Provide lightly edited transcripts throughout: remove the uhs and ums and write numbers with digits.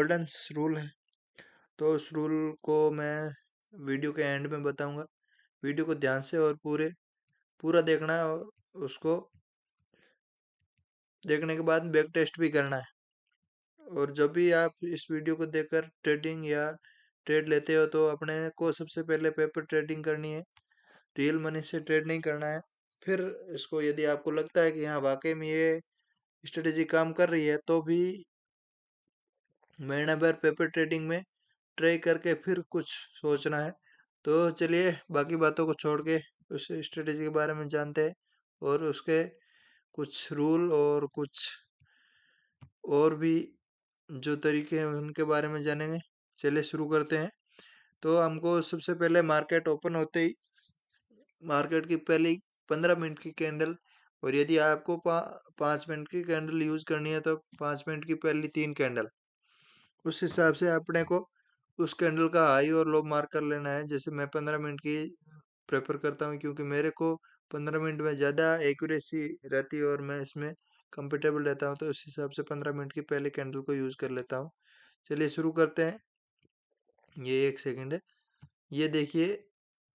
गोल्डन्स rule है। तो उस रूल को मैं वीडियो के एंड में बताऊंगा। वीडियो को ध्यान से और पूरा देखना है, और उसको देखने के बाद बैक टेस्ट भी करना है। और जब भी आप इस वीडियो को देखकर ट्रेडिंग या ट्रेड लेते हो तो अपने को सबसे पहले पेपर ट्रेडिंग करनी है, रियल मनी से ट्रेड नहीं करना है। फिर इसको यदि आपको लगता है कि हाँ वाकई में ये स्ट्रेटेजी काम कर रही है तो भी महीना भर पेपर ट्रेडिंग में ट्राई करके फिर कुछ सोचना है। तो चलिए बाकी बातों को छोड़ के उस स्ट्रेटेजी के बारे में जानते हैं और उसके कुछ रूल और कुछ और भी जो तरीके हैं उनके बारे में जानेंगे। चलिए शुरू करते हैं। तो हमको सबसे पहले मार्केट ओपन होते ही मार्केट की पहली 15 मिनट की कैंडल, और यदि आपको 5 मिनट की कैंडल यूज करनी है तो 5 मिनट की पहली 3 कैंडल, उस हिसाब से अपने को उस कैंडल का हाई और लो मार्क कर लेना है। जैसे मैं 15 मिनट की प्रेफर करता हूँ क्योंकि मेरे को 15 मिनट में ज़्यादा एक्यूरेसी रहती है और मैं इसमें कंफर्टेबल रहता हूँ, तो उस हिसाब से 15 मिनट की पहली कैंडल को यूज़ कर लेता हूँ। चलिए शुरू करते हैं। ये 1 सेकंड है। ये देखिए,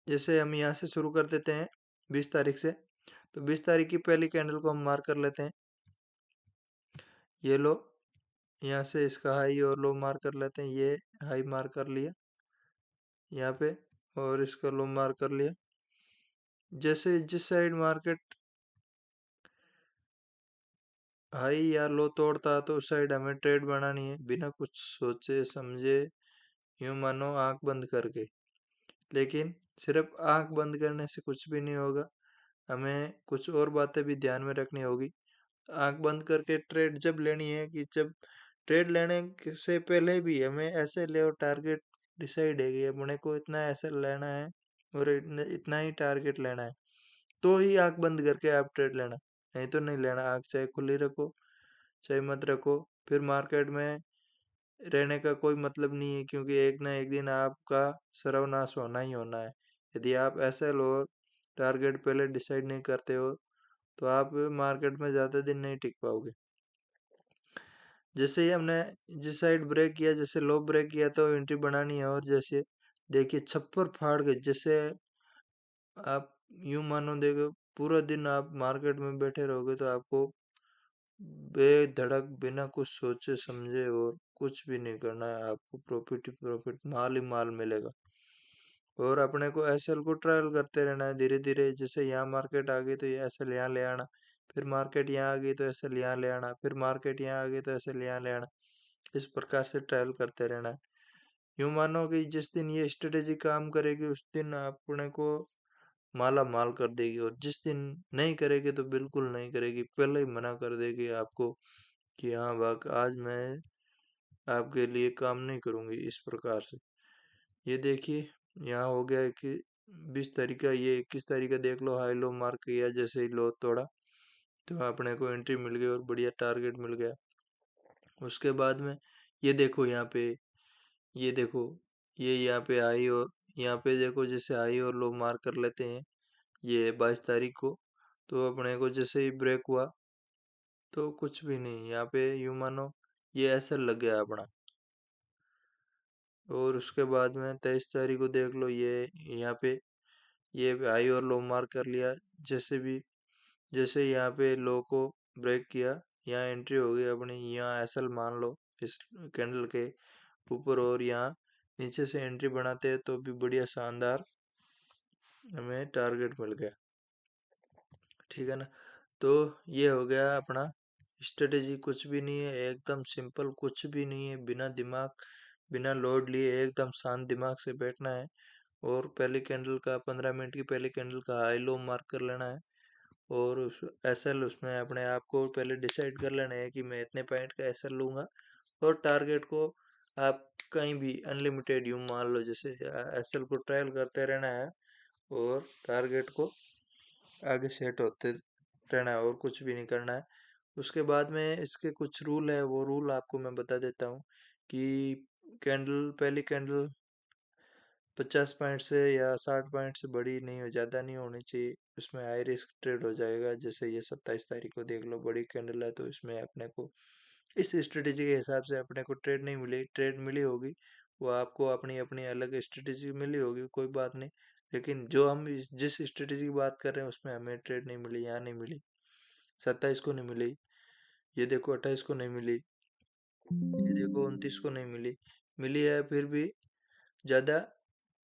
जैसे हम यहाँ से शुरू कर देते हैं 20 तारीख से, तो 20 तारीख की पहली कैंडल को हम मार्क कर लेते हैं। ये लो, यहाँ से इसका हाई और लो मार्क कर लेते हैं। ये हाई मार्क कर लिया यहाँ पे, और इसका लो मार्क कर लिया। जैसे जिस साइड मार्केट हाई या लो तोड़ता तो उस साइड हमें ट्रेड बनानी है, बिना कुछ सोचे समझे, यूं मानो आंख बंद करके। लेकिन सिर्फ आंख बंद करने से कुछ भी नहीं होगा, हमें कुछ और बातें भी ध्यान में रखनी होगी। आंख बंद करके ट्रेड जब लेनी है कि जब ट्रेड लेने से पहले भी हमें ऐसे ले और टारगेट डिसाइड है कि अपने को इतना ऐसे लेना है और इतना ही टारगेट लेना है, तो ही आंख बंद करके आप ट्रेड लेना, नहीं तो नहीं लेना। आंख चाहे खुली रखो चाहे मत रखो, फिर मार्केट में रहने का कोई मतलब नहीं है, क्योंकि एक ना एक दिन आपका सर्वनाश होना ही होना है। यदि आप ऐसे लो टारगेट पहले डिसाइड नहीं करते हो तो आप मार्केट में ज़्यादा दिन नहीं टिक पाओगे। जैसे ही हमने जिस साइड ब्रेक किया, जैसे लो ब्रेक किया तो एंट्री बनानी है। और जैसे देखिए छप्पर फाड़ के, जैसे आप यूं मानो देखो पूरा दिन आप मार्केट में बैठे रहोगे तो आपको बेधड़क बिना कुछ सोचे समझे और कुछ भी नहीं करना है, आपको प्रॉफिट ही प्रॉफिट, माल ही माल मिलेगा। और अपने को एसएल को ट्रायल करते रहना है धीरे धीरे। जैसे यहाँ मार्केट आ गई तो ये एसएल यहाँ ले आना, फिर मार्केट यहाँ आ गई तो एसएल यहाँ ले आना, फिर मार्केट यहाँ आ गई तो एसएल यहाँ ले आना। इस प्रकार से ट्रायल करते रहना है। यूं मानो कि जिस दिन ये स्ट्रेटेजी काम करेगी उस दिन अपने को माला माल कर देगी, और जिस दिन नहीं करेगी तो बिल्कुल नहीं करेगी, पहले ही मना कर देगी आपको कि हाँ वाक आज मैं आपके लिए काम नहीं करूंगी। इस प्रकार से ये देखिए यहाँ हो गया है कि 20 तारीख का, ये 21 तारीख का देख लो, हाई लो मार्क किया, जैसे ही लो तोड़ा तो अपने को एंट्री मिल गई और बढ़िया टारगेट मिल गया। उसके बाद में ये देखो यहाँ पे, ये देखो ये यहाँ पे हाई और यहाँ पे देखो जैसे हाई और लो मार्क कर लेते हैं ये 22 तारीख को, तो अपने को जैसे ही ब्रेक हुआ तो कुछ भी नहीं, यहाँ पे यूं मानो ये ऐसा लग गया अपना। और उसके बाद में 23 तारीख को देख लो, ये यहाँ पे ये हाई और लो मार्क कर लिया। जैसे भी जैसे यहाँ पे लो को ब्रेक किया, यहाँ एंट्री हो गई अपनी, यहाँ एसएल मान लो इस कैंडल के ऊपर, और यहाँ नीचे से एंट्री बनाते हैं तो भी बढ़िया शानदार हमें टारगेट मिल गया। ठीक है ना। तो ये हो गया अपना स्ट्रेटेजी। कुछ भी नहीं है, एकदम सिंपल, कुछ भी नहीं है, बिना दिमाग बिना लोड लिए एकदम शांत दिमाग से बैठना है। और पहली कैंडल का 15 मिनट की पहली कैंडल का हाई लो मार्क कर लेना है, और उस एसएल उसमें अपने आप को पहले डिसाइड कर लेना है कि मैं इतने पॉइंट का एसएल लूंगा। और टारगेट को आप कहीं भी अनलिमिटेड यूं मान लो, जैसे एसएल को ट्रायल करते रहना है और टारगेट को आगे सेट होते रहना है, और कुछ भी नहीं करना है। उसके बाद में इसके कुछ रूल है, वो रूल आपको मैं बता देता हूँ कि पहली कैंडल 50 पॉइंट से या 60 पॉइंट से बड़ी नहीं हो, ज़्यादा नहीं होनी चाहिए, उसमें हाई रिस्क ट्रेड हो जाएगा। जैसे ये 27 तारीख को देख लो, बड़ी कैंडल है तो इसमें अपने को इस स्ट्रेटेजी के हिसाब से अपने को ट्रेड नहीं मिली, ट्रेड मिली होगी वो आपको अपनी अपनी अलग स्ट्रेटेजी मिली होगी, कोई बात नहीं। लेकिन जो हम जिस स्ट्रेटेजी की बात कर रहे हैं उसमें हमें ट्रेड नहीं मिली, यहाँ नहीं मिली, 27 को नहीं मिली, ये देखो 28 को नहीं मिली, ये देखो 29 को नहीं मिली, मिली है फिर भी ज़्यादा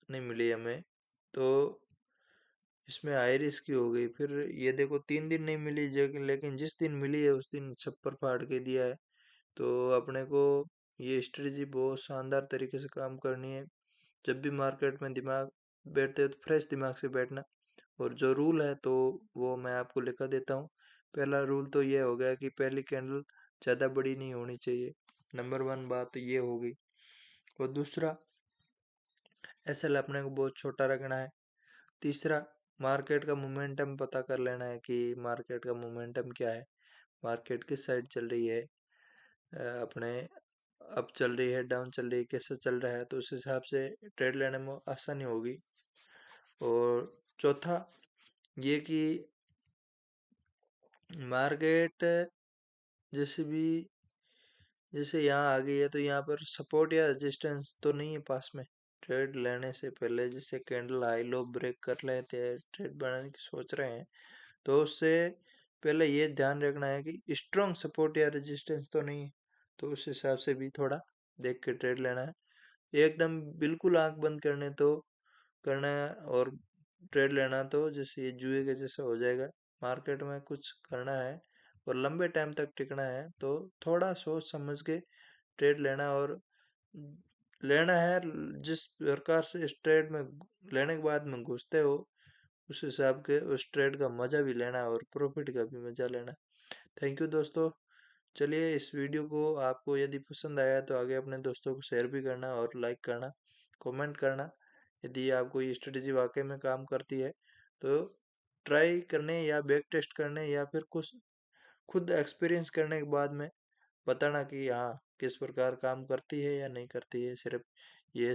नहीं मिली हमें, तो इसमें हाई रिस्क की हो गई। फिर ये देखो 3 दिन नहीं मिली, लेकिन जिस दिन मिली है उस दिन छप्पर फाड़ के दिया है। तो अपने को ये स्ट्रेटजी बहुत शानदार तरीके से काम करनी है। जब भी मार्केट में दिमाग बैठते हो तो फ्रेश दिमाग से बैठना। और जो रूल है तो वो मैं आपको लिखा देता हूँ। पहला रूल तो ये हो गया कि पहली कैंडल ज़्यादा बड़ी नहीं होनी चाहिए, नंबर 1 बात ये हो गई। और दूसरा, एसएल अपने को बहुत छोटा रखना है। तीसरा, मार्केट का मोमेंटम पता कर लेना है कि मार्केट का मोमेंटम क्या है, मार्केट किस साइड चल रही है, अपने अप चल रही है, डाउन चल रही है, कैसे चल रहा है, तो उस हिसाब से ट्रेड लेने में आसानी होगी। और चौथा ये कि मार्केट जैसे भी जैसे यहाँ आ गई है तो यहाँ पर सपोर्ट या रेजिस्टेंस तो नहीं है पास में। ट्रेड लेने से पहले जैसे कैंडल हाई लो ब्रेक कर लेते हैं, ट्रेड बनाने की सोच रहे हैं, तो उससे पहले ये ध्यान रखना है कि स्ट्रॉन्ग सपोर्ट या रेजिस्टेंस तो नहीं है, तो उस हिसाब से भी थोड़ा देख के ट्रेड लेना है। एकदम बिल्कुल आंख बंद करने तो करना है और ट्रेड लेना तो जैसे ये जुए के जैसा हो जाएगा। मार्केट में कुछ करना है और लंबे टाइम तक टिकना है तो थोड़ा सोच समझ के ट्रेड लेना और लेना है। जिस प्रकार से इस ट्रेड में लेने के बाद में घुसते हो उस हिसाब के उस ट्रेड का मजा भी लेना और प्रॉफिट का भी मजा लेना। थैंक यू दोस्तों। चलिए, इस वीडियो को आपको यदि पसंद आया तो आगे अपने दोस्तों को शेयर भी करना और लाइक करना, कमेंट करना। यदि आपको ये स्ट्रेटेजी वाकई में काम करती है तो ट्राई करने या बैक टेस्ट करने या फिर कुछ खुद एक्सपीरियंस करने के बाद में बताना कि हाँ किस प्रकार काम करती है या नहीं करती है।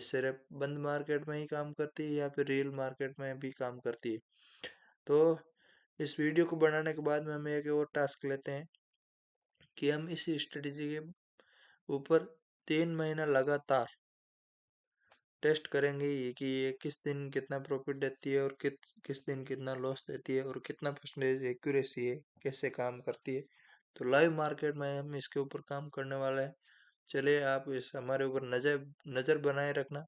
सिर्फ बंद मार्केट में ही काम करती है या फिर रियल मार्केट में भी काम करती है। तो इस वीडियो को बनाने के बाद में हम एक और टास्क लेते हैं कि हम इस स्ट्रेटेजी के ऊपर 3 महीना लगातार टेस्ट करेंगे ये कि ये किस दिन कितना प्रॉफिट देती है और किस दिन कितना लॉस देती है और कितना परसेंटेज एक्यूरेसी है, कैसे काम करती है। तो लाइव मार्केट में हम इसके ऊपर काम करने वाले हैं। चलिए, आप इस हमारे ऊपर नज़र नज़र बनाए रखना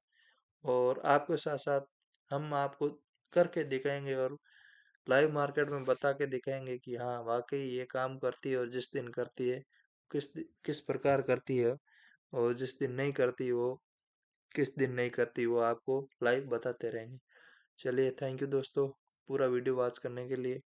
और आपके साथ साथ हम आपको करके दिखाएंगे और लाइव मार्केट में बता के दिखाएंगे कि हाँ वाकई ये काम करती है और जिस दिन करती है किस प्रकार करती है और जिस दिन नहीं करती वो किस दिन नहीं करती वो आपको लाइव बताते रहेंगे। चलिए, थैंक यू दोस्तों पूरा वीडियो वॉच करने के लिए।